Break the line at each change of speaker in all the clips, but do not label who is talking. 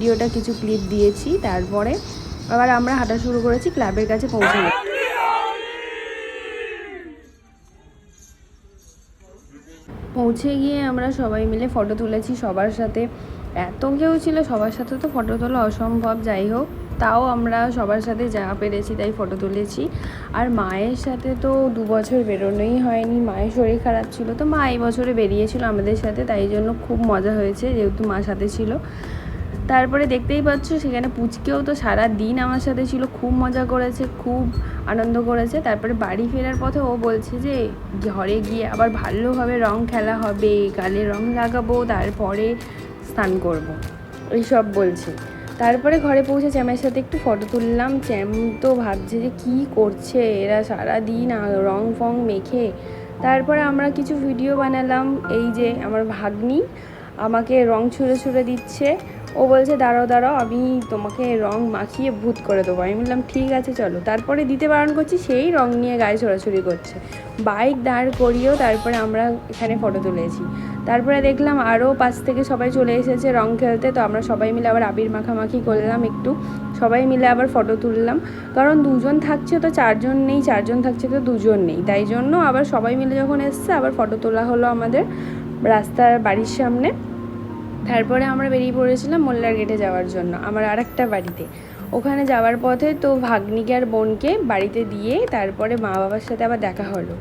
ভিডিওটা কিছু ক্লিপ দিয়েছি। তারপরে আবার আমরা হাঁটা শুরু করেছি ক্লাবের কাছে পৌঁছে গেছি। পৌঁছে গিয়ে আমরা সবাই মিলে ফটো তুলেছি সবার সাথে। এত কেউ ছিল, সবার সাথে তো ফটো তোলা অসম্ভব। যাই হোক, তাও আমরা সবার সাথে যা পেরেছি তাই ফটো তুলেছি। আর মায়ের সাথে তো 2 বছর বেরোনোই হয়নি, মায়ের শরীর খারাপ ছিল, তো মা এই বছরে বেরিয়েছিল আমাদের সাথে, তাই জন্য খুব মজা হয়েছে যেহেতু মা সাথে ছিল। তারপরে দেখতেই পাচ্ছ সেখানে পুচকেও তো সারা দিন আমার সাথে ছিল, খুব মজা করেছে, খুব আনন্দ করেছে। তারপরে বাড়ি ফেরার পথে ও বলছে যে ঘরে গিয়ে আবার ভালোভাবে রং খেলা হবে, গালে রং লাগাবো, তারপরে স্নান করব, এইসব বলছে। তারপরে ঘরে পৌঁছে চ্যামের সাথে একটু ফটো তুললাম। চ্যাম তো ভাবছে যে কী করছে এরা সারা দিন রং ফং মেখে। তারপরে আমরা কিছু ভিডিও বানালাম। এই যে আমার ভাগ্নি আমাকে রং ছুঁড়ে ছুঁড়ে দিচ্ছে, ও বলছে দাঁড়াও দাঁড়াও আমি তোমাকে রং মাখিয়ে ভূত করে দেবো। আমি বললাম ঠিক আছে চলো। তারপরে দিতে বারণ করছি, সেই রং নিয়ে গায়ে ছোড়াছুড়ি করছে। বাইক দাঁড় করিয়েও তারপরে আমরা এখানে ফটো তুলেছি। তারপরে দেখলাম আরও পাশ থেকে সবাই চলে এসেছে রং খেলতে, তো আমরা সবাই মিলে আবার আবির মাখামাখি করলাম একটু, সবাই মিলে আবার ফটো তুললাম। কারণ 2 জন থাকছে তো 4 জন নেই, 4 জন থাকছে তো 2 জন নেই, তাই জন্য আবার সবাই মিলে যখন এসছে আবার ফটো তোলা হলো আমাদের রাস্তার বাড়ির সামনে। তারপরে আমরা বেরিয়ে পড়েছিলাম মোল্লার গেটে যাওয়ার জন্য, আমার আরেকটা বাড়িতে। ওখানে যাওয়ার পথে তো ভাগ্নিকে আর বোনকে বাড়িতে দিয়ে তারপরে মা বাবার সাথে আবার দেখা হলো।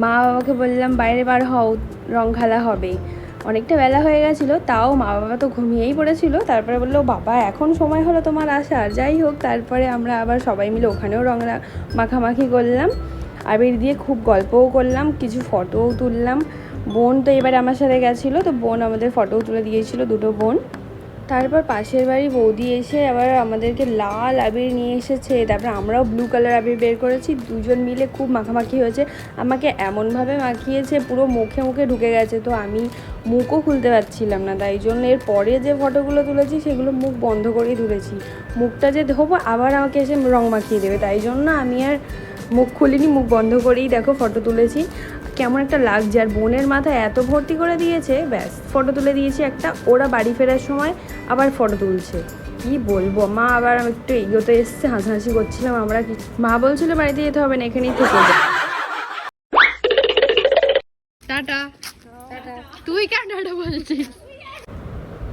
মা বাবাকে বললাম বাইরে বার হও, রং খেলা হবে। অনেকটা বেলা হয়ে গেছিলো, তাও মা বাবা তো ঘুমিয়েই পড়েছিল। তারপরে বললো বাবা এখন সময় হলো তোমার আসার। যাই হোক, তারপরে আমরা আবার সবাই মিলে ওখানেও রং মাখামাখি করলাম, আবির দিয়ে খুব গল্পও করলাম, কিছু ফটোও তুললাম। বোন তো এবার আমার সাথে গেছিলো, তো বোন আমাদের ফটোও তুলে দিয়েছিল, 2টো বোন। তারপর পাশের বাড়ি বৌদি এসে আবার আমাদেরকে লাল আবির নিয়ে এসেছে, তারপর আমরাও ব্লু কালার আবির বের করেছি, 2 জন মিলে খুব মাখামাখি হয়েছে। আমাকে এমনভাবে মাখিয়েছে পুরো মুখে মুখে ঢুকে গেছে, তো আমি মুখও খুলতে পারছিলাম না। তাই জন্য এর পরে যে ফটোগুলো তুলেছি সেগুলো মুখ বন্ধ করেই তুলেছি। মুখটা যে ধোবো আবার আমাকে এসে রং মাখিয়ে দেবে, তাই জন্য আমি আর মুখ খুলিনি, মুখ বন্ধ করেই দেখো ফটো তুলেছি। কেমন একটা লাগছে, আর বোনের মাথায় এত ভর্তি করে দিয়েছে, ব্যাস ফটো তুলে দিয়েছি একটা। ওরা বাড়ি ফেরার সময় আবার ফটো তুলছে, কি বলবো। মা আবার একটু এগোতে এসছে, হাসাহাসি করছিলাম আমরা। মা বলছিল বাড়িতে যেতে হবে না, এখানেই থেকে যাবে। টাটা, তুই কেন টাটা বলছিস?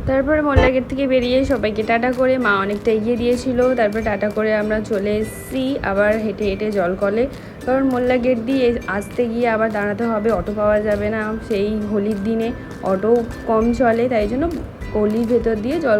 তারপরে মোল্লা গেট থেকে বেরিয়ে সবাইকে টাটা করে মা অনেকটা এগিয়ে দিয়েছিল। তারপরে টাটা করে আমরা চলে এসেছি আবার হেঁটে হেঁটে জলকলে, কারণ মোল্লা গেট দিয়ে আসতে গিয়ে আবার দাঁড়াতে হবে, অটো পাওয়া যাবে না। সেই হোলির দিনে অটো কম চলে, তাই জন্য গলির ভেতর দিয়ে জল